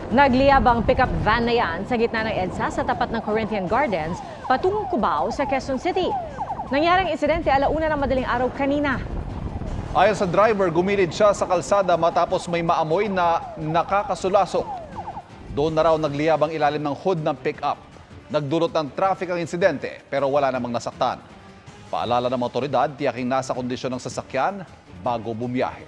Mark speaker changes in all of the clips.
Speaker 1: Nagliyabang pickup van na yan sa gitna ng EDSA sa tapat ng Corinthian Gardens patungong Cubao sa Quezon City. Nangyaring insidente alauna ng madaling araw kanina.
Speaker 2: Ayon sa driver, gumilid siya sa kalsada matapos may maamoy na nakakasulasok. Doon na raw nagliyabang ilalim ng hood ng pickup. Nagdulot ng traffic ang insidente pero wala namang nasaktan. Paalala ng otoridad, tiyaking nasa kondisyon ng sasakyan bago bumiyahe.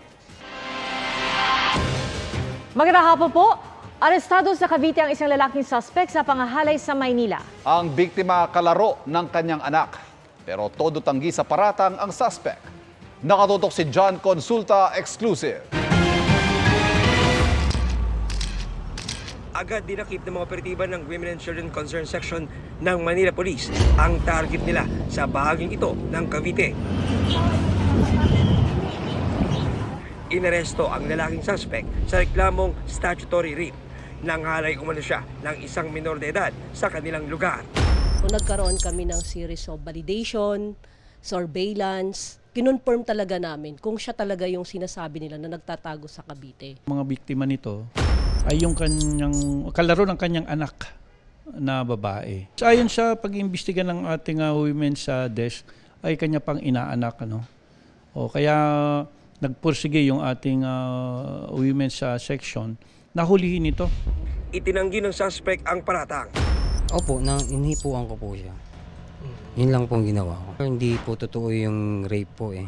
Speaker 1: Magandang hapon po. Arestado sa Cavite ang isang lalaking suspect sa pangahalay sa Maynila.
Speaker 2: Ang biktima kalaro ng kanyang anak. Pero todo tanggi sa paratang ang suspect. Nakatutok si John Consulta Exclusive.
Speaker 3: Agad dinakip ng mga operatiba ng Women and Children Concern Section ng Manila Police ang target nila sa bahaging ito ng Cavite. Inaresto ang lalaking suspect sa reklamong statutory rape. Nanghalay umano siya ng isang minor de edad sa kanilang lugar.
Speaker 4: Nagkaroon kami ng series of validation, surveillance. Kinonfirm talaga namin kung siya talaga yung sinasabi nila na nagtatago sa Cavite.
Speaker 5: Mga biktima nito ay yung kanyang kalaro ng kanyang anak na babae. Ayon sa pag-iimbestiga ng ating women's desk ay kanya pang inaanak. Kaya nagpursige yung ating women's section na hulihin ito.
Speaker 3: Itinanggi ng suspect ang paratang.
Speaker 6: Opo, inhipuan ko po siya. Yun lang pong ginawa ko. Hindi po totoo yung rape po eh.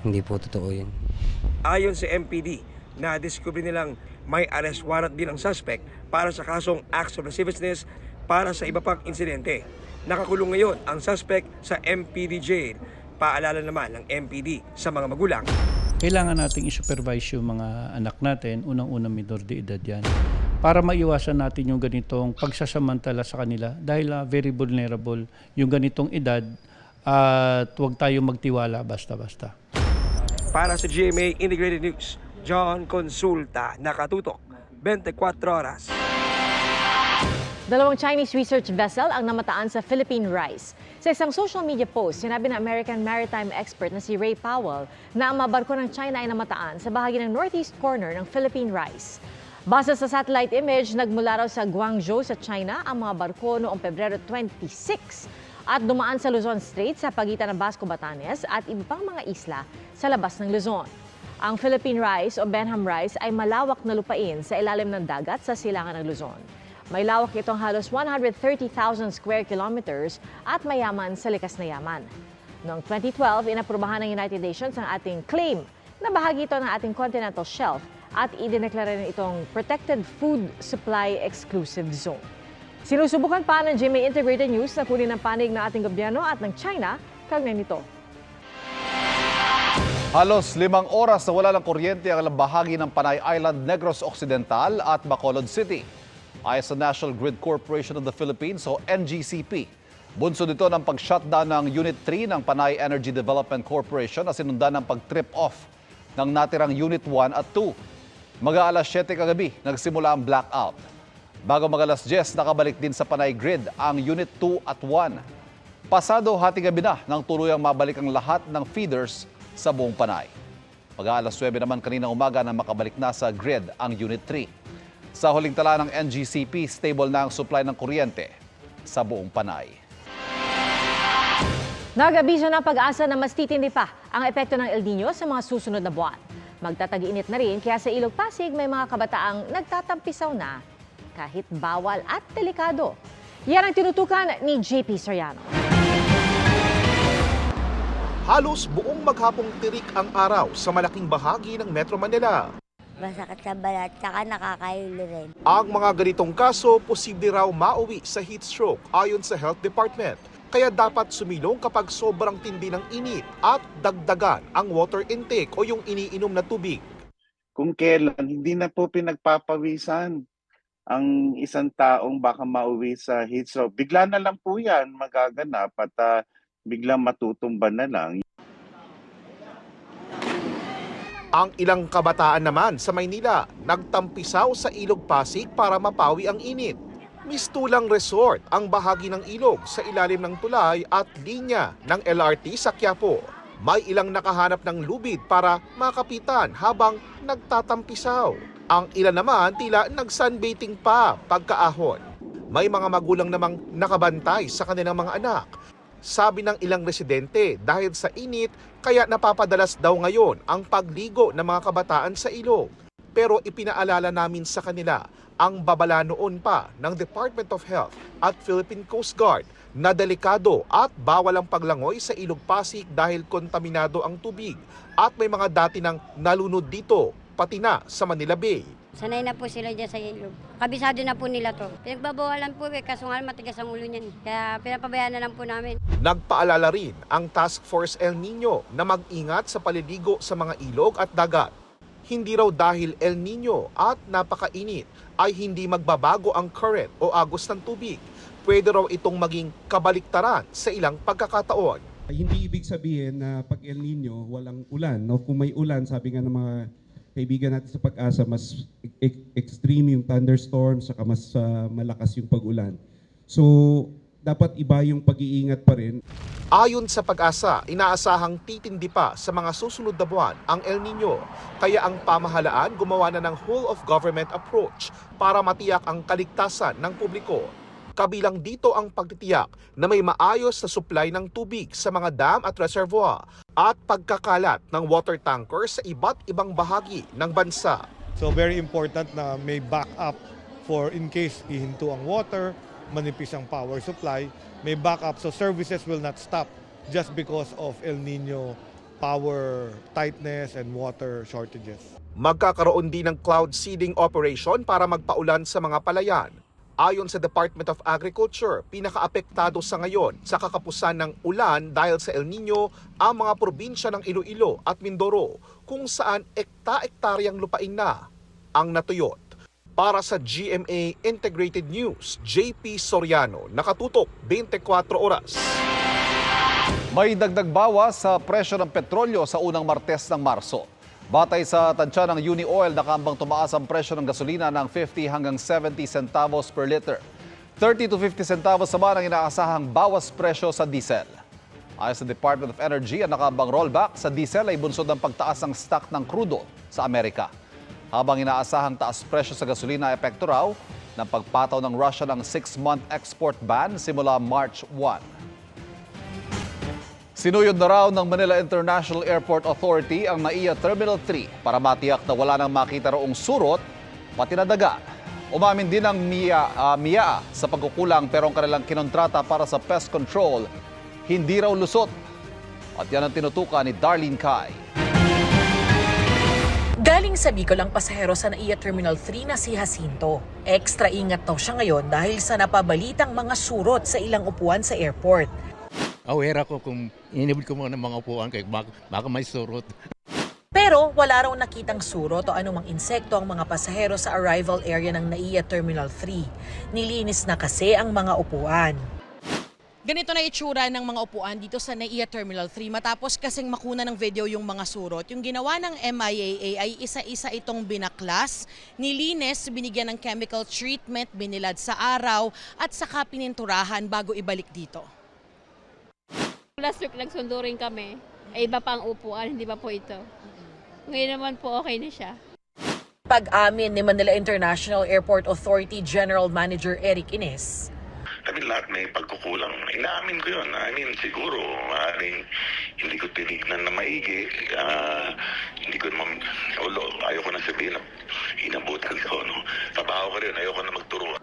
Speaker 6: Hindi po totoo yun.
Speaker 3: Ayon sa MPD, na-discover nilang may arrest warrant din ang suspect para sa kasong acts of lasciviousness para sa iba pang insidente. Nakakulong ngayon ang suspect sa MPD jail. Paalala naman ng MPD sa mga magulang.
Speaker 5: Kailangan nating i-supervise yung mga anak natin, unang-unang minor de edad yan, para maiwasan natin yung ganitong pagsasamantala sa kanila dahil very vulnerable yung ganitong edad at huwag tayo magtiwala basta-basta.
Speaker 3: Para sa GMA Integrated News, John Consulta, nakatutok, 24 oras.
Speaker 1: Dalawang Chinese research vessel ang namataan sa Philippine Rice. Sa isang social media post, sinabi ng American maritime expert na si Ray Powell na ang mga barko ng China ay namataan sa bahagi ng northeast corner ng Philippine Rice. Base sa satellite image, nagmula raw sa Guangzhou sa China ang mga barko noong Pebrero 26 at dumaan sa Luzon Strait sa pagitan ng Basco Batanes at iba pang mga isla sa labas ng Luzon. Ang Philippine Rice o Benham Rice ay malawak na lupain sa ilalim ng dagat sa silangan ng Luzon. May lawak itong halos 130,000 square kilometers at mayaman sa likas na yaman. Noong 2012, inaprubahan ng United Nations ang ating claim na bahagi ito ng ating continental shelf at idineklara rin itong Protected Food Supply Exclusive Zone. Sinusubukan pa ng GMA Integrated News na kunin ang panig ng ating gobyerno at ng China kaugnay nito.
Speaker 2: Halos 5 oras na wala ng kuryente ang ilang bahagi ng Panay Island, Negros Occidental at Bacolod City. Ayon sa National Grid Corporation of the Philippines o NGCP, bunso dito ng pag-shutdown ng Unit 3 ng Panay Energy Development Corporation na sinundan ng pag-trip off ng natirang Unit 1 at 2. Mag-aalas 7 kagabi, nagsimula ang blackout. Bago mag-alas 10, nakabalik din sa Panay Grid ang Unit 2 at 1. Pasado hati gabi na nang tuluyang mabalik ang lahat ng feeders sa buong Panay. Mag-aalas 9 naman kaninang umaga na makabalik na sa grid ang Unit 3. Sa huling tala ng NGCP, stable na ang supply ng kuryente sa buong Panay.
Speaker 1: Nag-abiso ng Pag-asa na mas titindi pa ang epekto ng El Nino sa mga susunod na buwan. Magtatag-init na rin kaya sa Ilog Pasig may mga kabataang nagtatampisaw na kahit bawal at delikado. Yan ang tinutukan ni JP Soriano.
Speaker 7: Halos buong maghapong tirik ang araw sa malaking bahagi ng Metro Manila.
Speaker 8: Masakit sa balat, tsaka nakakahilo rin.
Speaker 7: Ang mga ganitong kaso, posible raw mauwi sa heat stroke ayon sa Health Department. Kaya dapat sumilong kapag sobrang tindi ng init at dagdagan ang water intake o yung iniinom na tubig.
Speaker 9: Kung kailan hindi na po pinagpapawisan ang isang taong baka mauwi sa heat stroke, bigla na lang po yan magaganap at biglang matutumban na lang.
Speaker 7: Ang ilang kabataan naman sa Maynila nagtampisaw sa Ilog Pasig para mapawi ang init. Mistulang resort ang bahagi ng ilog sa ilalim ng tulay at linya ng LRT sa Quiapo. May ilang nakahanap ng lubid para makapitan habang nagtatampisaw. Ang ilan naman tila nag-sunbathing pa pagkaahon. May mga magulang namang nakabantay sa kanilang mga anak. Sabi ng ilang residente, dahil sa init, kaya napapadalas daw ngayon ang pagligo ng mga kabataan sa ilog. Pero ipinaalala namin sa kanila ang babala noon pa ng Department of Health at Philippine Coast Guard na delikado at bawal ang paglangoy sa Ilog Pasig dahil kontaminado ang tubig at may mga dati nang nalunod dito, pati na sa Manila Bay.
Speaker 8: Sanay na po sila dyan sa ilog. Kabisado na po nila to. Pinagbabawalan po kaso nga matigas ang ulo niyan. Kaya pinapabayaan na lang po namin.
Speaker 7: Nagpaalala rin ang Task Force El Nino na mag-ingat sa paliligo sa mga ilog at dagat. Hindi raw dahil El Nino at napakainit ay hindi magbabago ang current o agos ng tubig. Pwede raw itong maging kabaliktaran sa ilang pagkakataon.
Speaker 10: Hindi ibig sabihin na pag El Nino walang ulan. No? Kung may ulan, sabi nga ng mga kaibigan natin sa Pag-asa, mas extreme yung thunderstorm, saka mas malakas yung pag-ulan. So, dapat iba yung pag-iingat pa rin.
Speaker 7: Ayon sa Pag-asa, inaasahang titindi pa sa mga susunod na buwan ang El Nino. Kaya ang pamahalaan gumawa na ng whole-of-government approach para matiyak ang kaligtasan ng publiko. Kabilang dito ang pagtitiyak na may maayos na supply ng tubig sa mga dam at reservoir at pagkakalat ng water tanker sa iba't ibang bahagi ng bansa.
Speaker 11: So very important na may backup for in case ihinto ang water, manipis ang power supply, may backup so services will not stop just because of El Nino power tightness and water shortages.
Speaker 7: Magkakaroon din ng cloud seeding operation para magpaulan sa mga palayan. Ayon sa Department of Agriculture, pinakaapektado sa ngayon sa kakapusan ng ulan dahil sa El Nino ang mga probinsya ng Iloilo at Mindoro kung saan ekta-ektaryang lupain na ang natuyot. Para sa GMA Integrated News, JP Soriano, nakatutok 24 oras.
Speaker 2: May dagdag bawas sa presyo ng petrolyo sa unang Martes ng Marso. Batay sa tansya ng Uni-Oil, nakambang tumaas ang presyo ng gasolina ng 50 hanggang 70 centavos per liter. 30 to 50 centavos naman ang inaasahang bawas presyo sa diesel. Ayon sa Department of Energy, ang nakambang rollback sa diesel ay bunsod ng pagtaas ng stock ng krudo sa Amerika. Habang inaasahang taas presyo sa gasolina, epekto raw ng pagpataw ng Russia ng 6-month export ban simula March 1. Sinuyod na raw ng Manila International Airport Authority ang NAIA Terminal 3 para matiyak na wala nang makita raong surot pati na daga. Umamin din ang MIA sa pagkukulang pero ang kanilang kinontrata para sa pest control hindi raw lusot. At yan ang tinutukan ni Darlene Kai.
Speaker 12: Galing sa Bicol ang pasahero sa NAIA Terminal 3 na si Jacinto. Extra ingat daw siya ngayon dahil sa napabalitang mga surot sa ilang upuan sa airport.
Speaker 13: Aware ako kung inibig ko muna ng mga upuan kaya baka may surot.
Speaker 12: Pero wala raw nakitang surot o anumang insekto ang mga pasahero sa arrival area ng NAIA Terminal 3. Nilinis na kasi ang mga upuan.
Speaker 14: Ganito na itsura ng mga upuan dito sa NAIA Terminal 3 matapos kasing makuna ng video yung mga surot. Yung ginawa ng MIAA ay isa-isa itong binaklas, nilinis, binigyan ng chemical treatment, binilad sa araw at saka pininturahan bago ibalik dito.
Speaker 15: Last week nagsundo rin kami. Ay iba pa ang upuan, hindi pa po ito. Ngayon naman po okay na siya.
Speaker 12: Pag-amin ni Manila International Airport Authority General Manager Eric Ines.
Speaker 16: Kami lahat may pagkukulang. Inaamin ko yun. I mean, siguro, maaaring hindi ko tinignan na maigi. Hindi ko naman, ayoko na sabihin na inabutan ko. No? Trabaho ko rin, ayoko na magturo.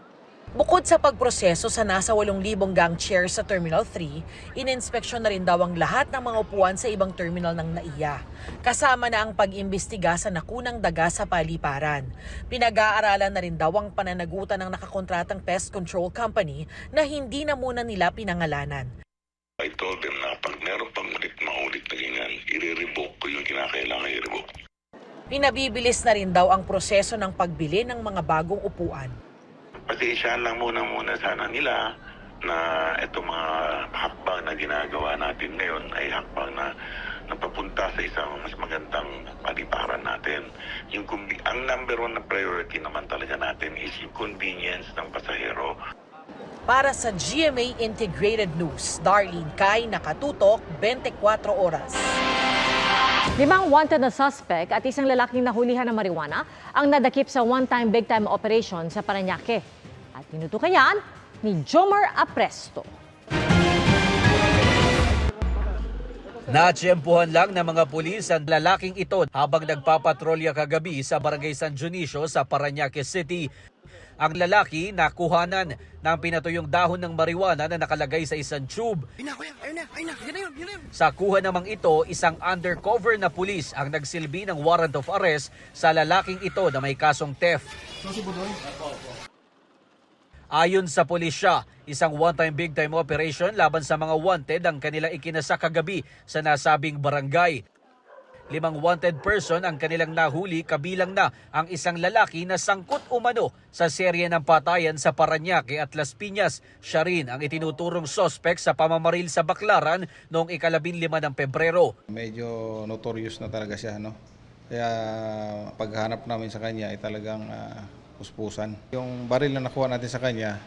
Speaker 12: Bukod sa pagproseso sa nasa 8,000 gang chairs sa Terminal 3, ininspeksyon na rin daw ang lahat ng mga upuan sa ibang terminal ng NAIA. Kasama na ang pag-imbestiga sa nakunang daga sa paliparan. Pinag-aaralan na rin daw ang pananagutan ng nakakontratang pest control company na hindi na muna nila pinangalanan.
Speaker 16: I told them na pag meron pang maulit na ganyan, i-revoke ko yung kinakailangan i-revoke.
Speaker 12: Pinabibilis na rin daw ang proseso ng pagbili ng mga bagong upuan.
Speaker 16: Pasensyahan lang muna sana nila na itong mga hakbang na ginagawa natin ngayon ay hakbang na napapunta sa isang mas magandang paliparan natin. Ang number one na priority naman talaga natin is yung convenience ng pasahero.
Speaker 12: Para sa GMA Integrated News, Darlene Kai, nakatutok 24 oras.
Speaker 1: 5 wanted na suspect at isang lalaking nahulihan ng marijuana ang nadakip sa one-time big-time operation sa Parañaque. At tinutukan yan ni Jomar Apresto.
Speaker 17: Natsyempuhan lang ng mga pulis ang lalaking ito habang nagpapatrolya kagabi sa Barangay San Dionisio sa Parañaque City. Ang lalaki nakuhanan ng pinatuyong dahon ng marijuana na nakalagay sa isang tube. Sa kuha namang ito, isang undercover na pulis ang nagsilbi ng warrant of arrest sa lalaking ito na may kasong theft. Ayon sa pulisya, isang one-time big-time operation laban sa mga wanted ang kanilang ikinasa kagabi sa nasabing barangay. 5 wanted person ang kanilang nahuli, kabilang na ang isang lalaki na sangkot umano sa serye ng patayan sa Parañaque at Las Piñas. Siya rin ang itinuturong suspect sa pamamaril sa Baclaran noong 15 ng Pebrero.
Speaker 18: Medyo notorious na talaga siya, no? Kaya paghanap namin sa kanya ay talagang puspusan. Yung baril na nakuha natin sa kanya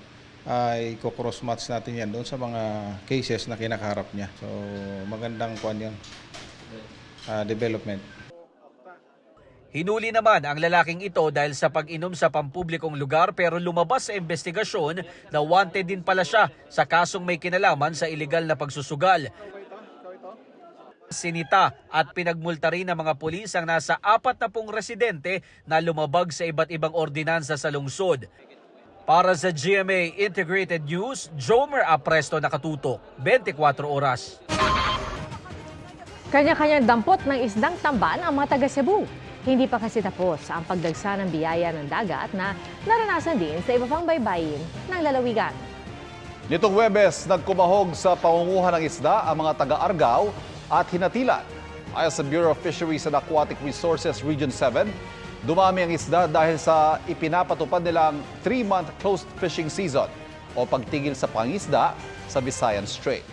Speaker 18: ay cross-match natin yan doon sa mga cases na kinakaharap niya. So magandang kuan yun. Development.
Speaker 17: Hinuli naman ang lalaking ito dahil sa pag-inom sa pampublikong lugar pero lumabas sa investigasyon na wanted din pala siya sa kasong may kinalaman sa iligal na pagsusugal. Sinita at pinagmulta rin ng mga pulis ang nasa 40 residente na lumabag sa iba't ibang ordinansa sa lungsod. Para sa GMA Integrated News, Jomar Apresto nakatutok, 24 oras.
Speaker 1: Kanya-kanyang dampot ng isdang tamban ang mga taga Cebu. Hindi pa kasi tapos ang pagdagsa ng biyaya ng dagat na naranasan din sa iba pang baybayin ng lalawigan.
Speaker 2: Nitong Huwebes, nagkumahog sa pangunguha ng isda ang mga taga-Argao at Hinatilan. Ayon sa Bureau of Fisheries and Aquatic Resources Region 7, dumami ang isda dahil sa ipinapatupad nilang 3-month closed fishing season o pagtigil sa pangisda sa Visayan Strait.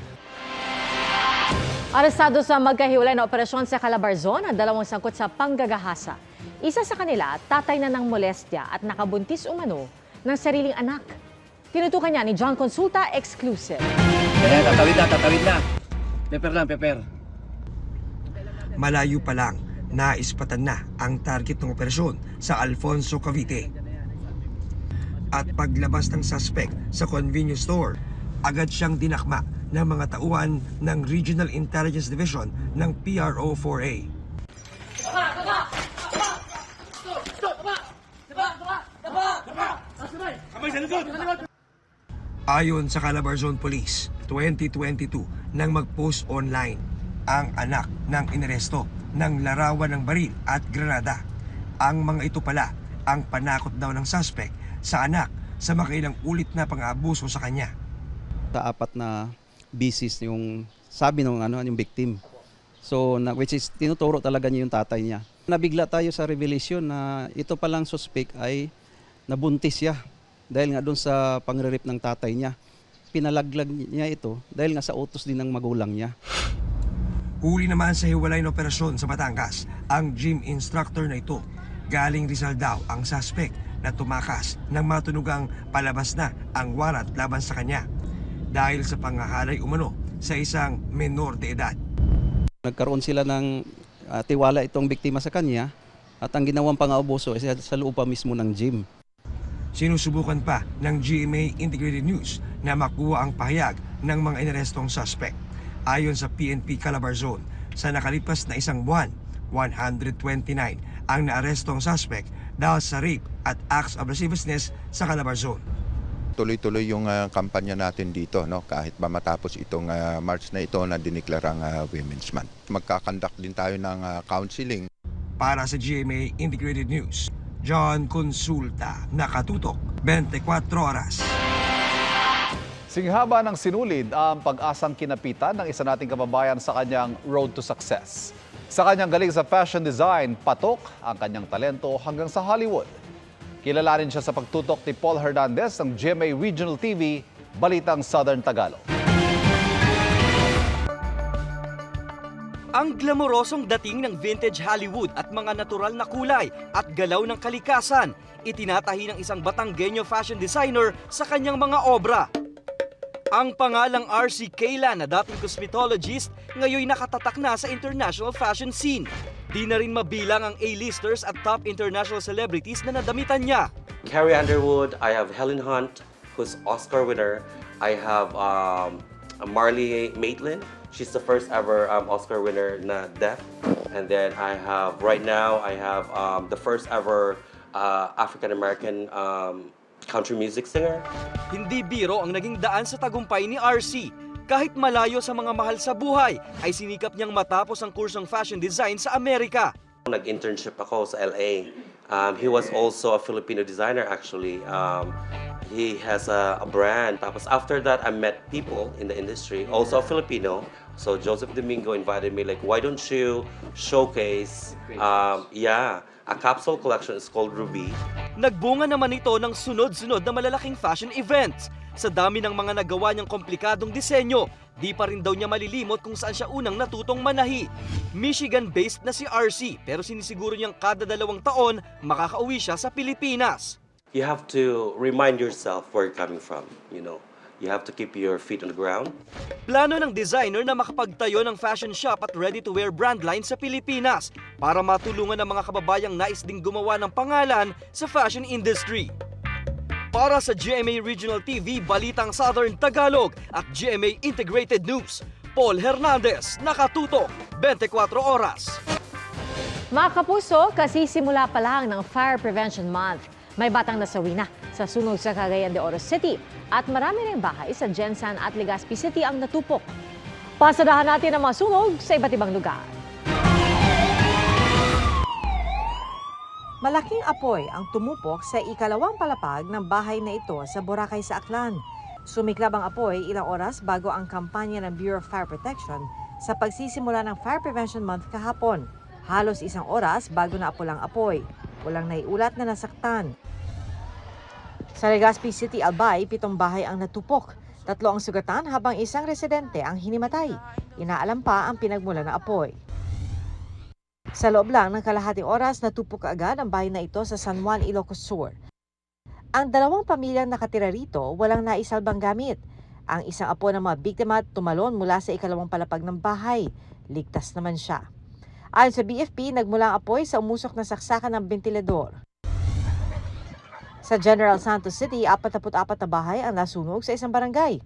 Speaker 1: Arestado sa magkahiwalay na operasyon sa Calabarzon ang 2 sangkot sa panggagahasa. Isa sa kanila, tatay na ng molestya at nakabuntis umano ng sariling anak. Tinutukan niya ni John Consulta, exclusive.
Speaker 3: Tatawid na. Peper. Malayo pa lang, naispatan na ang target ng operasyon sa Alfonso, Cavite. At paglabas ng suspect sa convenience store, agad siyang dinakma ng mga tauhan ng Regional Intelligence Division ng PRO-4A. Ayon sa Calabarzon Police, 2022 nang mag-post online ang anak ng inaresto ng larawan ng baril at granada. Ang mga ito pala ang panakot daw ng suspect sa anak sa makailang ulit na pang-aabuso sa kanya.
Speaker 19: Sa 4 na bisis yung sabi ng yung victim. So which is tinuturo talaga niya yung tatay niya. Nabigla tayo sa revelation na ito palang suspect ay nabuntis siya dahil nga doon sa pangre-rape ng tatay niya. Pinalaglag niya ito dahil nga sa utos din ng magulang niya.
Speaker 3: Huli naman sa hiwalay na operasyon sa Batangas ang gym instructor na ito. Galing Rizal daw ang suspect na tumakas nang matunugang palabas na ang warrant laban sa kanya dahil sa panghahalay umano sa isang menor de edad.
Speaker 19: Nagkaroon sila ng tiwala itong biktima sa kanya at ang ginawang pang-aabuso ay sa loob pa mismo ng gym.
Speaker 3: Sinusubukan pa ng GMA Integrated News na makuha ang pahayag ng mga inarestong suspect. Ayon sa PNP Calabarzon, sa nakalipas na isang buwan, 129 ang naarestong suspect dahil sa rape at acts of lasciviousness sa Calabarzon.
Speaker 20: Tuloy-tuloy yung kampanya natin dito, no? Kahit ba matapos itong March na ito na diniklarang Women's Month. Magkakandak din tayo ng counseling.
Speaker 3: Para sa GMA Integrated News, John Consulta, nakatutok, 24 oras.
Speaker 2: Singhaba ng sinulid ang pag-asang kinapitan ng isa nating kababayan sa kanyang road to success. Sa kanyang galing sa fashion design, patok ang kanyang talento hanggang sa Hollywood. Kilalanin siya sa pagtutok ni Paul Hernandez ng GMA Regional TV, Balitang Southern Tagalog.
Speaker 21: Ang glamorosong dating ng vintage Hollywood at mga natural na kulay at galaw ng kalikasan, itinatahi ng isang Batanggenyo fashion designer sa kanyang mga obra. Ang pangalang RC Kayla na dating cosmetologist, ngayon nakatatak na sa international fashion scene. Di na rin mabilang ang A-listers at top international celebrities na nadamitan niya.
Speaker 4: Carrie Underwood, I have Helen Hunt, who's Oscar winner. I have Marley Maitland. She's the first ever Oscar winner na deaf. And then I have, right now, I have the first ever African-American country music singer.
Speaker 21: Hindi biro ang naging daan sa tagumpay ni RC. Kahit malayo sa mga mahal sa buhay, ay sinikap niyang matapos ang kursong fashion design sa Amerika.
Speaker 4: Nag-internship ako sa LA. He was also a Filipino designer actually. He has a brand. Tapos after that, I met people in the industry, also a Filipino. So Joseph Domingo invited me like, why don't you showcase, a capsule collection is called Ruby.
Speaker 21: Nagbunga naman ito ng sunod-sunod na malalaking fashion events. Sa dami ng mga nagawa niyang komplikadong disenyo, di pa rin daw niya malilimot kung saan siya unang natutong manahi. Michigan-based na si RC, pero sinisiguro niyang kada 2 taon makakauwi siya sa Pilipinas.
Speaker 4: You have to remind yourself where you're coming from, you know. You have to keep your feet on the ground.
Speaker 21: Plano ng designer na makapagtayo ng fashion shop at ready-to-wear brand line sa Pilipinas para matulungan ang mga kababayang nais ding gumawa ng pangalan sa fashion industry. Para sa GMA Regional TV, Balitang Southern Tagalog at GMA Integrated News, Paul Hernandez, nakatutok 24 oras.
Speaker 1: Mga kapuso, kasi simula pa lang ng Fire Prevention Month. May batang nasawi na sa sunog sa Cagayan de Oro City at marami ring bahay sa Jensan at Legazpi City ang natupok. Pasadahan natin ang mga sunog sa iba't ibang lugar.
Speaker 22: Malaking apoy ang tumupok sa ikalawang palapag ng bahay na ito sa Boracay sa Aklan. Sumiklab ang apoy ilang oras bago ang kampanya ng Bureau of Fire Protection sa pagsisimula ng Fire Prevention Month kahapon. Halos 1 oras bago naapulang apoy. Walang naiulat na nasaktan. Sa Legazpi City, Albay, 7 bahay ang natupok. 3 ang sugatan habang 1 residente ang hinimatay. Inaalam pa ang pinagmula ng apoy. Sa loob lang ng kalahating oras, natupok agad ang bahay na ito sa San Juan, Ilocos Sur. Ang 2 pamilyang nakatira rito, walang naisalbang gamit. Ang 1 apo ng mga biktima tumalon mula sa ikalawang palapag ng bahay. Ligtas naman siya. Ayon sa BFP, nagmula ang apoy sa umusok na saksakan ng bentilador. Sa General Santos City, 44 na bahay ang nasunog sa isang barangay.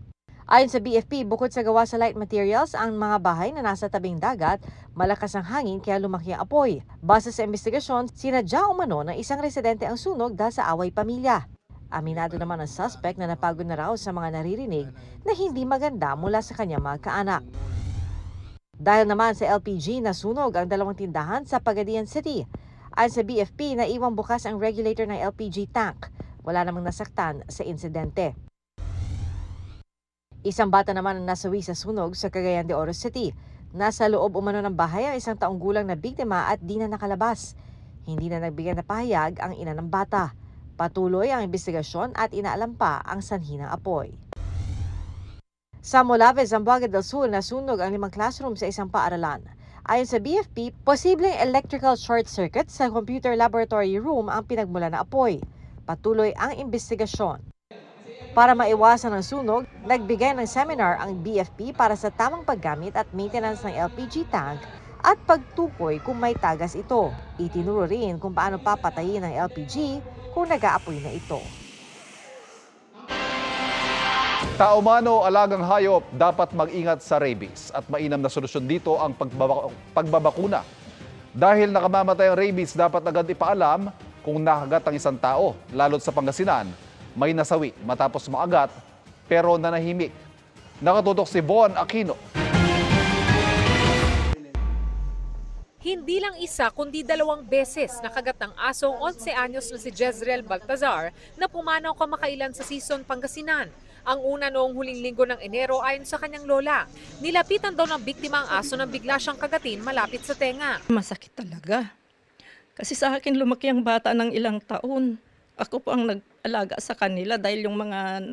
Speaker 22: Ayon sa BFP, bukod sa gawa sa light materials, ang mga bahay na nasa tabing dagat, malakas ang hangin kaya lumaki ang apoy. Base sa investigasyon, sinadya umano ng 1 residente ang sunog dahil sa away pamilya. Aminado naman ang suspect na napagod na raw sa mga naririnig na hindi maganda mula sa kanyang mga kaanak. Dahil naman sa LPG, nasunog ang 2 tindahan sa Pagadian City. Ayon sa BFP, naiwang bukas ang regulator ng LPG tank. Wala namang nasaktan sa insidente. 1 bata naman ang nasawi sa sunog sa Cagayan de Oro City. Nasa loob umano ng bahay ang 1 taong gulang na biktima at di na nakalabas. Hindi na nagbigay na pahayag ang ina ng bata. Patuloy ang investigasyon at inaalam pa ang sanhi ng apoy. Sa Molave, Zamboanga del Sur, nasunog ang 5 classroom sa isang paaralan. Ayon sa BFP, posibleng electrical short circuit sa computer laboratory room ang pinagmula ng apoy. Patuloy ang investigasyon. Para maiwasan ang sunog, nagbigay ng seminar ang BFP para sa tamang paggamit at maintenance ng LPG tank at pagtukoy kung may tagas ito. Itinuro rin kung paano papatayin ang LPG kung nag-aapoy na ito.
Speaker 2: Tao man o alagang hayop, dapat mag-ingat sa rabies at mainam na solusyon dito ang pagbabakuna. Dahil nakamamatay ang rabies, dapat agad ipaalam kung nakagat ang isang tao. Lalo't sa Pangasinan, may nasawi matapos maagat pero nanahimik. Nakatutok si Von Aquino.
Speaker 23: Hindi lang 1 kundi 2 beses nakagat ng asong 11 anyos na si Jezreel Baltazar na pumanaw kamakailan sa Sison, Pangasinan. Ang una noong huling linggo ng Enero ayon sa kanyang lola. Nilapitan daw ng biktima ang aso nang bigla siyang kagatin malapit sa tenga.
Speaker 24: Masakit talaga. Kasi sa akin lumaki ang bata ng ilang taon. Ako po ang nag-alaga sa kanila dahil yung mga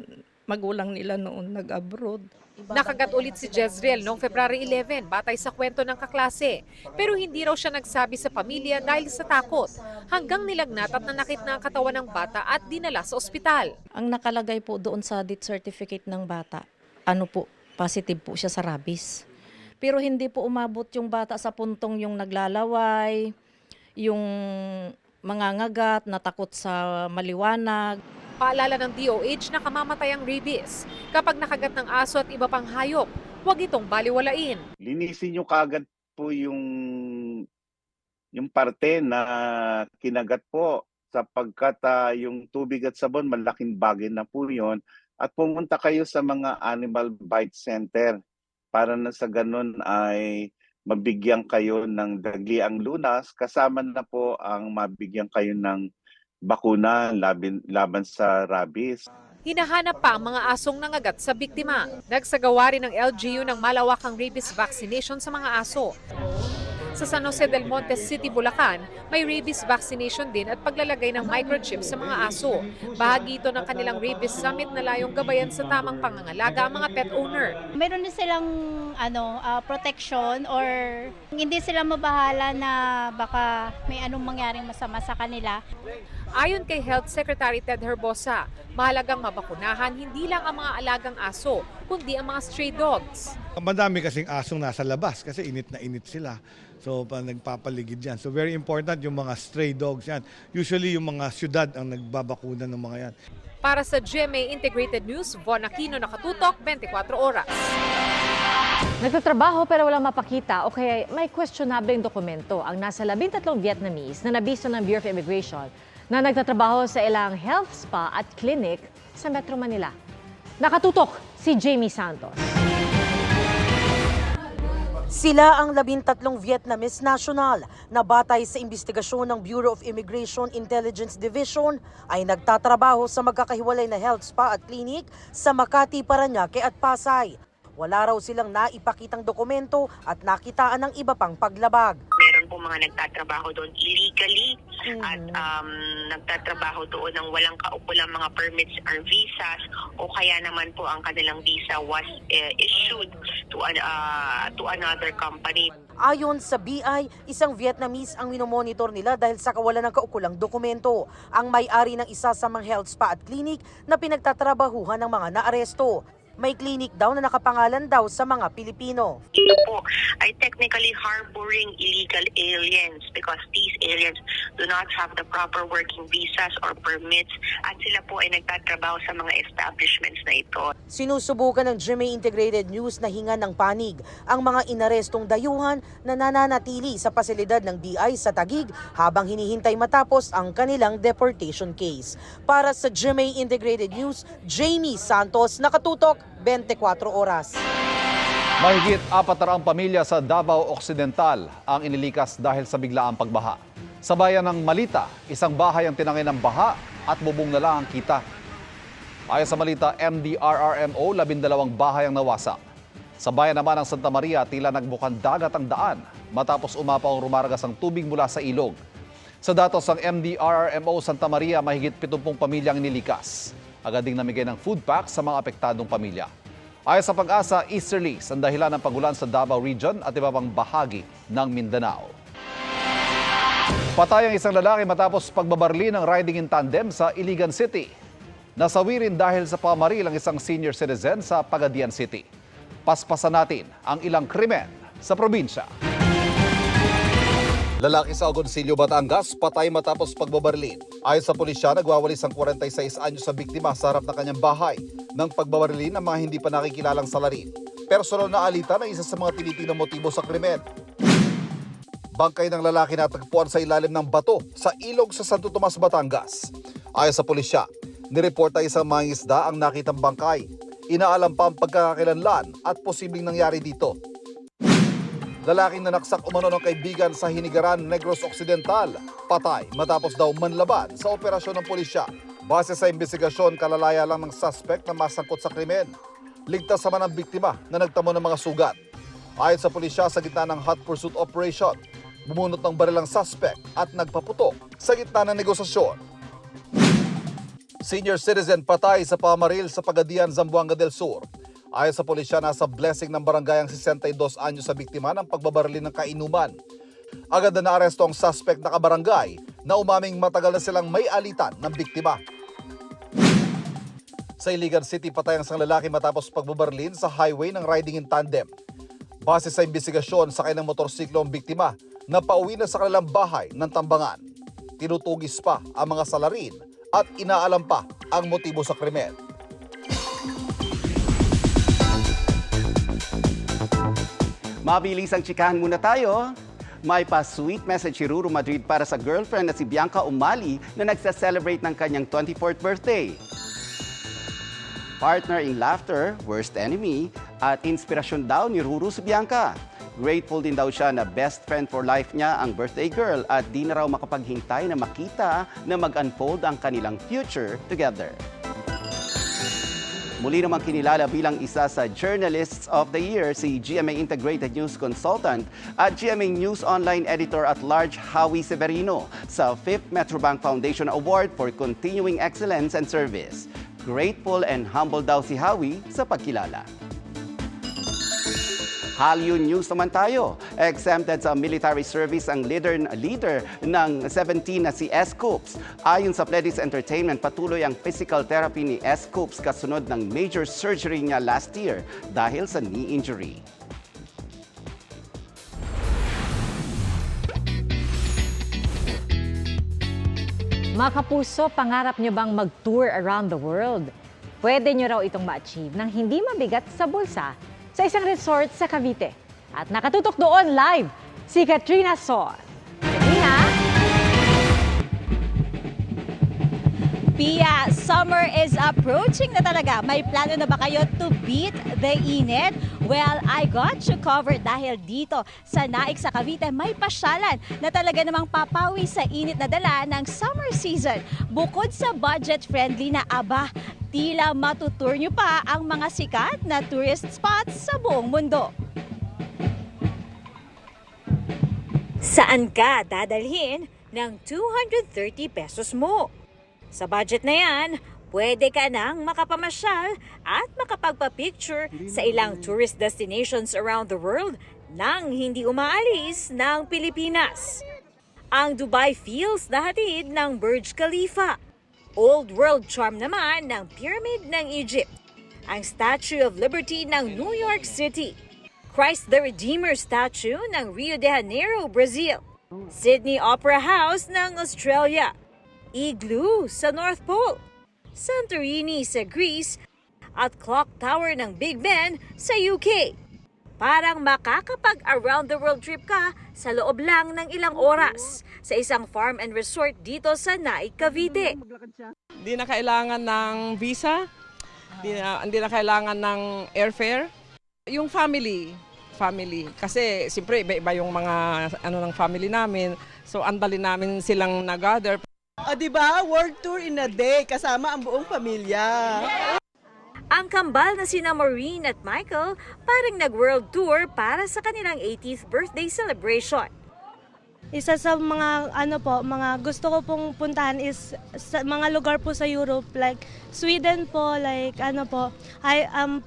Speaker 24: magulang nila noon nag-abroad.
Speaker 23: Nakagat ulit si Jezreel noong February 11 batay sa kwento ng kaklase. Pero hindi raw siya nagsabi sa pamilya dahil sa takot. Hanggang nilagnat at nanakit na ang katawan ng bata at dinala sa ospital.
Speaker 25: Ang nakalagay po doon sa death certificate ng bata,
Speaker 24: positive po siya sa rabies. Pero hindi po umabot yung bata sa puntong yung naglalaway, yung mangangagat, natakot sa maliwanag.
Speaker 23: Paalala ng DOH na kamamatay ang rabies. Kapag nakagat ng aso at iba pang hayop, huwag itong baliwalain.
Speaker 5: Linisin nyo kaagad po yung parte na kinagat po sapagkat yung tubig at sabon, malaking bagay na po yun. At pumunta kayo sa mga animal bite center para na sa ganun ay mabigyan kayo ng dagliang lunas kasama na po ang mabigyan kayo ng bakuna laban sa rabies.
Speaker 23: Hinahanap pa ang mga asong nangagat sa biktima. Nagsagawa rin ng LGU ng malawakang rabies vaccination sa mga aso. Sa San Jose del Monte City, Bulacan, may rabies vaccination din at paglalagay ng microchip sa mga aso. Bahagi ito ng kanilang rabies summit na layong gabayan sa tamang pangangalaga ang mga pet owner.
Speaker 6: Meron din silang protection or hindi sila mabahala na baka may anong mangyaring masama sa kanila.
Speaker 23: Ayon kay Health Secretary Ted Herbosa, mahalagang mabakunahan hindi lang ang mga alagang aso, kundi ang mga stray dogs.
Speaker 11: Madami kasing asong nasa labas kasi init na init sila. So, nagpapaligid yan. So, very important yung mga stray dogs yan. Usually, yung mga syudad ang nagbabakuna ng mga yan.
Speaker 23: Para sa GMA Integrated News, Von Aquino, nakatutok, 24 oras.
Speaker 1: Nagtatrabaho pero walang mapakita o kaya may questionableng dokumento ang nasa 13 Vietnamese na nabisto ng Bureau of Immigration na nagtatrabaho sa ilang health spa at clinic sa Metro Manila. Nakatutok si Jamie Santos.
Speaker 8: Sila ang 13 Vietnamese national na batay sa investigasyon ng Bureau of Immigration Intelligence Division ay nagtatrabaho sa magkakahiwalay na health spa at clinic sa Makati, Parañaque at Pasay. Wala raw silang naipakitang dokumento at nakitaan ng iba pang paglabag.
Speaker 9: Meron po mga nagtatrabaho doon illegally at nagtatrabaho doon ng walang kaukulang mga permits or visas o kaya naman po ang kanilang visa was issued to another company.
Speaker 8: Ayon sa BI, isang Vietnamese ang minomonitor nila dahil sa kawalan ng kaukulang dokumento. Ang may-ari ng isa sa mga health spa at clinic na pinagtatrabahuhan ng mga naaresto. May clinic daw na nakapangalan daw sa mga Pilipino.
Speaker 9: Ito po ay technically harboring illegal aliens because these aliens do not have the proper working visas or permits at sila po ay nagtatrabaho sa mga establishments na ito.
Speaker 8: Sinusubukan ng GMA Integrated News na hingan ng panig ang mga inarestong dayuhan na nananatili sa pasilidad ng DI sa Taguig habang hinihintay matapos ang kanilang deportation case. Para sa GMA Integrated News, Jamie Santos, nakatutok 24 oras.
Speaker 2: Mahigit 400 pamilya sa Davao Occidental ang inilikas dahil sa biglaang pagbaha. Sa bayan ng Malita, isang bahay ang tinangay ng baha at bubong na lang ang kita. Ayon sa Malita MDRRMO, 12 bahay ang nawasak. Sa bayan naman ng Santa Maria, tila nagbukang dagat ang daan matapos umapaw rumaragas ang tubig mula sa ilog. Sa datos ng MDRRMO Santa Maria, mahigit 70 pamilyang inilikas. Agad ding namigay ng food pack sa mga apektadong pamilya. Ayon sa Pag-asa, easterlies ang dahilan ng pagulan sa Davao Region at iba pang bahagi ng Mindanao. Patay ang isang lalaki matapos pagbabarli ng riding in tandem sa Iligan City. Nasawi rin dahil sa pamaril ang isang senior citizen sa Pagadian City. Paspasan natin ang ilang krimen sa probinsya. Lalaki sa Agoncillo, Batangas, patay matapos pagbabarilin. Ayon sa pulisya, nagwawalis ang 46 anyos sa biktima sa harap ng kanyang bahay nang pagbabarilin ng mga hindi pa nakikilalang salarin. Personal na alitan ang isa sa mga tinitinang motibo sa krimen. Bangkay ng lalaki natagpuan sa ilalim ng bato sa ilog sa Santo Tomas, Batangas. Ayon sa pulisya, nireporta isang mangingisda ang nakitang bangkay. Inaalam pa ang pagkakakilanlan at posibleng nangyari dito. Lalaking nanaksak umano ng kaibigan sa Hinigaran, Negros Occidental, patay matapos daw manlaban sa operasyon ng pulisya. Base sa investigasyon, kalalaya lang ng suspect na masangkot sa krimen. Ligtas naman ang biktima na nagtamo ng mga sugat. Ayon sa pulisya, sa gitna ng hot pursuit operation, bumunot ng baril ang suspect at nagpaputok sa gitna ng negosasyon. Senior citizen patay sa pamaril sa Pagadian, Zamboanga del Sur. Ayon sa pulisya, nasa blessing ng barangay ang 62 anyos sa biktima ng pagbabarili ng kainuman. Agad na naaresto ang suspect na kabarangay na umaming matagal na silang may alitan ng biktima. Sa Iligan City, patay ang isang lalaki matapos pagbubarlin sa highway ng riding in tandem. Base sa investigasyon, sakay ng motorsiklo ang biktima na pauwi na sa kanilang bahay ng Tambangan. Tinutugis pa ang mga salarin at inaalam pa ang motibo sa krimen.
Speaker 7: Mabilis ang tsikahan muna tayo. May pa-sweet message si Ruru Madrid para sa girlfriend na si Bianca Umali na nagsa-celebrate ng kanyang 24th birthday. Partner in laughter, worst enemy, at inspirasyon daw ni Ruru si Bianca. Grateful din daw siya na best friend for life niya ang birthday girl at di na raw makapaghintay na makita na mag-unfold ang kanilang future together. Muli namang kinilala bilang isa sa Journalists of the Year si GMA Integrated News Consultant at GMA News Online Editor at Large Howie Severino sa 5th Metrobank Foundation Award for Continuing Excellence and Service. Grateful and humble daw si Howie sa pagkilala. Hallyu News naman tayo. Exempted sa military service ang leader ng 17 na si S. Coops. Ayon sa Pledis Entertainment, patuloy ang physical therapy ni S. Coops kasunod ng major surgery niya last year dahil sa knee injury.
Speaker 1: Mga kapuso, pangarap nyo bang mag-tour around the world? Pwede nyo raw itong ma-achieve nang hindi mabigat sa bulsa sa isang resort sa Cavite. At nakatutok doon live si Katrina Son. Katrina?
Speaker 10: Pia, summer is approaching na talaga. May plano na ba kayo to beat the init? Well, I got you covered dahil dito sa Naik sa Cavite may pasyalan na talaga namang papawi sa init na dala ng summer season. Bukod sa budget-friendly na aba, tila matutour nyo pa ang mga sikat na tourist spots sa buong mundo. Saan ka dadalhin ng 230 pesos mo? Sa budget na yan, pwede ka nang makapamasyal at makapagpa-picture sa ilang tourist destinations around the world nang hindi umaalis ng Pilipinas. Ang Dubai feels na hatid ng Burj Khalifa. Old world charm naman ng Pyramid ng Egypt. Ang Statue of Liberty ng New York City. Christ the Redeemer statue ng Rio de Janeiro, Brazil. Sydney Opera House ng Australia. Igloo sa North Pole, Santorini sa Greece, at Clock Tower ng Big Ben sa UK. Parang makakapag-around the world trip ka sa loob lang ng ilang oras sa isang farm and resort dito sa Naik, Cavite.
Speaker 13: Hindi na kailangan ng visa, hindi na kailangan ng airfare. Yung family. Kasi siyempre iba-iba yung mga ng family namin. So andali namin silang nag-gather.
Speaker 14: Diba? World tour in a day kasama ang buong pamilya.
Speaker 10: Ang kambal na sina Maureen at Michael parang nag-world tour para sa kanilang 80th birthday celebration.
Speaker 25: Isa sa mga mga gusto ko pong puntahan is sa mga lugar po sa Europe like Sweden po, like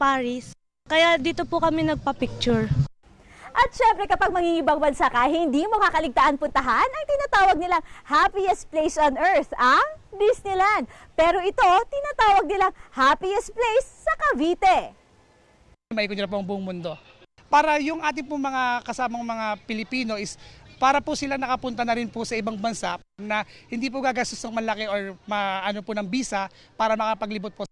Speaker 25: Paris. Kaya dito po kami nagpa-picture.
Speaker 10: At syempre kapag mangingibang bansa ka, hindi mo kakaligtaan puntahan ang tinatawag nilang happiest place on earth, ang Disneyland. Pero ito, tinatawag nilang happiest place sa Cavite.
Speaker 26: Maikot nila po ang buong mundo. Para yung ating po mga kasamang mga Pilipino is para po sila nakapunta na rin po sa ibang bansa na hindi po gagastos ng malaki or ng visa para makapaglibot po.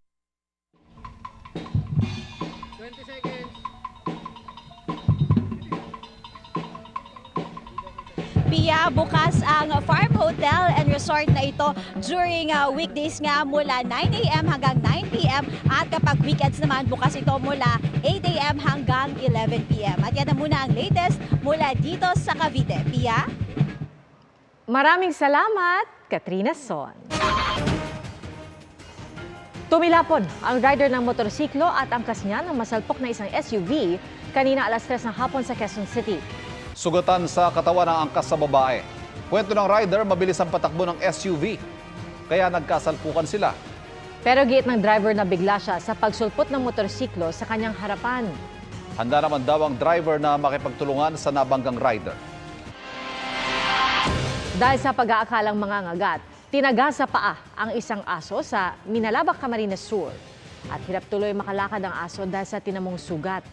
Speaker 13: 20 seconds.
Speaker 10: Pia, bukas ang Farm Hotel and Resort na ito during weekdays nga mula 9 a.m. hanggang 9 p.m. At kapag weekends naman, bukas ito mula 8 a.m. hanggang 11 p.m. At yan na muna ang latest mula dito sa Cavite. Pia?
Speaker 1: Maraming salamat, Katrina Son. Tumilapon ang rider ng motorsiklo at angkas niya ng masalpok na isang SUV kanina alas 3 ng hapon sa Quezon City.
Speaker 2: Sugatan sa katawan ng angkas sa babae. Kwento ng rider, mabilis ang patakbo ng SUV. Kaya nagkasalpukan sila.
Speaker 1: Pero giit ng driver na bigla siya sa pagsulpot ng motorsiklo sa kanyang harapan.
Speaker 2: Handa naman daw ang driver na makipagtulungan sa nabanggang rider.
Speaker 1: Dahil sa pag-aakalang mangangagat, tinaga sa paa ang isang aso sa Minalabak, Camarines Sur. at hirap tuloy makalakad ang aso dahil sa tinamong sugat.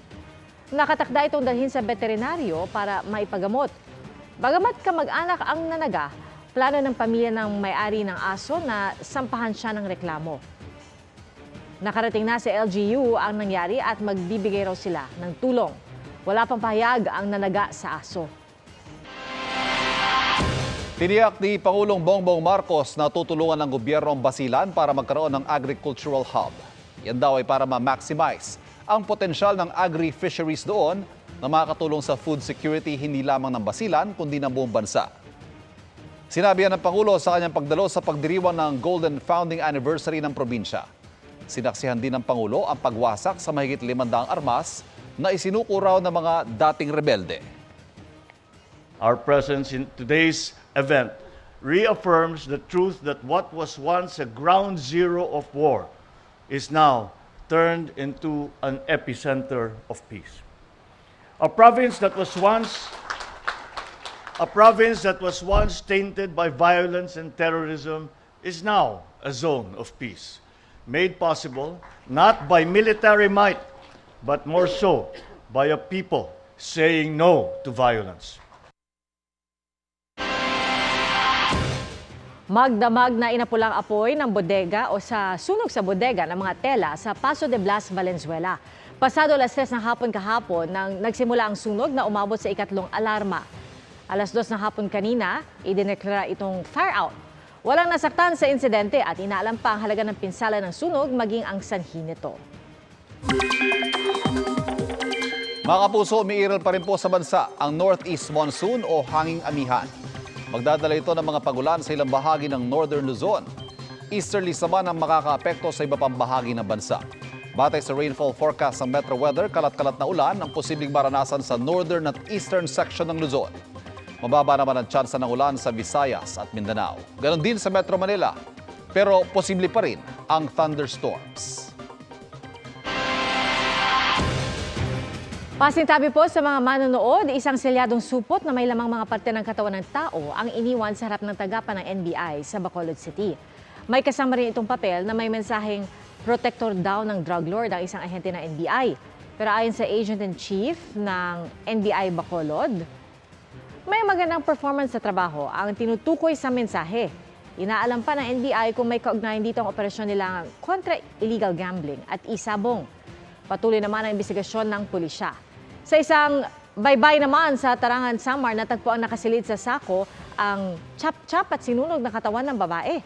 Speaker 1: Nakatakda itong dalhin sa veterinaryo para maipagamot. Bagamat kamag-anak ang nanaga, plano ng pamilya ng may-ari ng aso na sampahan siya ng reklamo. Nakarating na sa LGU ang nangyari at magbibigay raw sila ng tulong. Wala pang pahayag ang nanaga sa aso.
Speaker 2: Tiniyak ni Pangulong Bongbong Marcos na tutulungan ng gobyerno ang Basilan para magkaroon ng agricultural hub. Yan daw ay para ma-maximize ang potensyal ng agri-fisheries doon na makakatulong sa food security hindi lamang ng Basilan kundi ng buong bansa. Sinabi yan ng Pangulo sa kanyang pagdalo sa pagdiriwang ng Golden Founding Anniversary ng probinsya. Sinaksihan din ng Pangulo ang pagwasak sa mahigit 500 armas na isinuko raw ng mga dating rebelde.
Speaker 12: Our presence in today's event reaffirms the truth that what was once a ground zero of war is now turned into an epicenter of peace. A province that was once tainted by violence and terrorism is now a zone of peace, made possible not by military might, but more so by a people saying no to violence.
Speaker 1: Magdamag na inapulang apoy ng bodega o sa sunog sa bodega ng mga tela sa Paso de Blas, Valenzuela. Pasado alas 3 ng hapon kahapon nang nagsimula ang sunog na umabot sa ikatlong alarma. Alas 2 ng hapon kanina, idineklara itong fire out. Walang nasaktan sa insidente at inaalam pa ang halaga ng pinsala ng sunog maging ang sanhi nito.
Speaker 2: Mga kapuso, umiiral pa rin po sa bansa ang Northeast Monsoon o hanging amihan. Magdadala ito ng mga pagulan sa ilang bahagi ng Northern Luzon. Easterly naman ang makakaapekto sa iba pang bahagi ng bansa. Batay sa rainfall forecast ng Metro Weather, kalat-kalat na ulan ang posibleng maranasan sa northern at eastern section ng Luzon. Mababa naman ang tsansa ng ulan sa Visayas at Mindanao. Ganon din sa Metro Manila. Pero posible pa rin ang thunderstorms.
Speaker 1: Pasintabi po sa mga manonood, isang selyadong supot na may lamang mga parte ng katawan ng tao ang iniwan sa harap ng tanggapan ng NBI sa Bacolod City. May kasama rin itong papel na may mensaheng protector daw ng drug lord ang isang ahente ng NBI. Pero ayon sa Agent-in-Chief ng NBI Bacolod, may magandang performance sa trabaho ang tinutukoy sa mensahe. Inaalam pa ng NBI kung may kaugnayan dito ang operasyon nila kontra illegal gambling at isabong. Patuloy naman ang investigasyon ng pulisya. Sa isang baybay naman sa Tarangan, Samar, natagpuan nakasilid sa sako ang chap-chap at sinunog na katawan ng babae.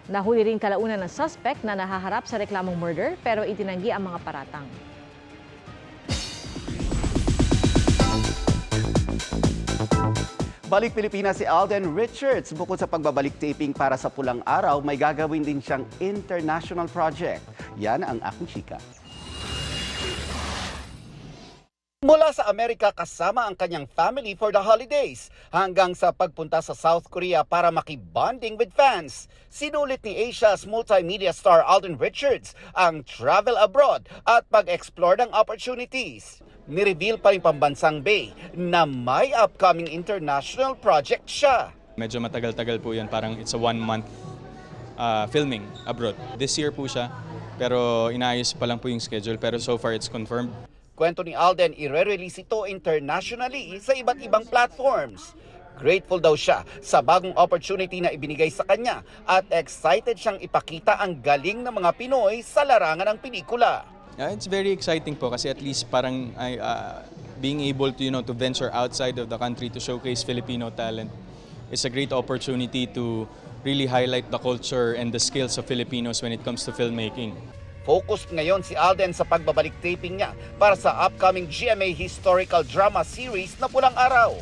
Speaker 1: Nahuli rin kalaunan ng suspect na nahaharap sa reklamong murder pero itinanggi ang mga paratang.
Speaker 7: Balik Pilipinas si Alden Richards. Bukod sa pagbabalik taping para sa Pulang Araw, may gagawin din siyang international project. Yan ang aking chika. Mula sa Amerika kasama ang kanyang family for the holidays hanggang sa pagpunta sa South Korea para makibonding with fans. Sinulit ni Asia's multimedia star Alden Richards ang travel abroad at pag-explore ng opportunities. Nireveal pa rin pambansang Bay na may upcoming international project siya.
Speaker 15: Medyo matagal-tagal po yan, parang it's a 1-month filming abroad. This year po siya, pero inaayos pa lang po yung schedule, pero so far it's confirmed.
Speaker 7: Kwento ni Alden, ire-release ito internationally sa iba't ibang platforms. Grateful daw siya sa bagong opportunity na ibinigay sa kanya at excited siyang ipakita ang galing ng mga Pinoy sa larangan ng pelikula.
Speaker 15: It's very exciting po kasi at least parang being able to to venture outside of the country to showcase Filipino talent is a great opportunity to really highlight the culture and the skills of Filipinos when it comes to filmmaking.
Speaker 7: Focused ngayon si Alden sa pagbabalik taping niya para sa upcoming GMA historical drama series na Pulang Araw.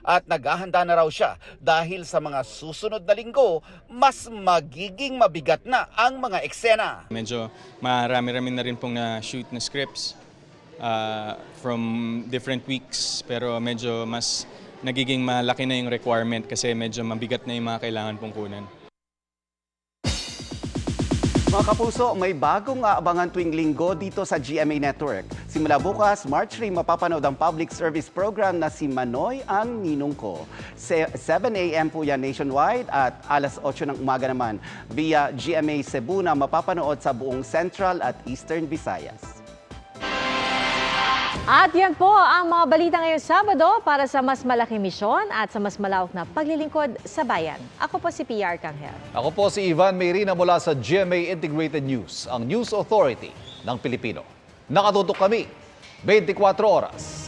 Speaker 7: At naghahanda na raw siya dahil sa mga susunod na linggo, mas magiging mabigat na ang mga eksena.
Speaker 15: Medyo marami-rami na rin pong na-shoot na scripts from different weeks, pero medyo mas nagiging malaki na yung requirement kasi medyo mabigat na yung mga kailangan pong kunan.
Speaker 7: Mga kapuso, may bagong aabangan tuwing linggo dito sa GMA Network. Simula bukas, March 3, mapapanood ang public service program na si Manoy ang Ninong Ko. 7 a.m. po yan nationwide at alas 8 ng umaga naman via GMA Cebu na mapapanood sa buong Central at Eastern Visayas.
Speaker 1: At yan po ang mga balita ngayong Sabado para sa mas malaking misyon at sa mas malawak na paglilingkod sa bayan. Ako po si PR Kanghel.
Speaker 2: Ako po si Ivan Mayrina mula sa GMA Integrated News, ang News Authority ng Pilipino. Nakatutok kami 24 oras.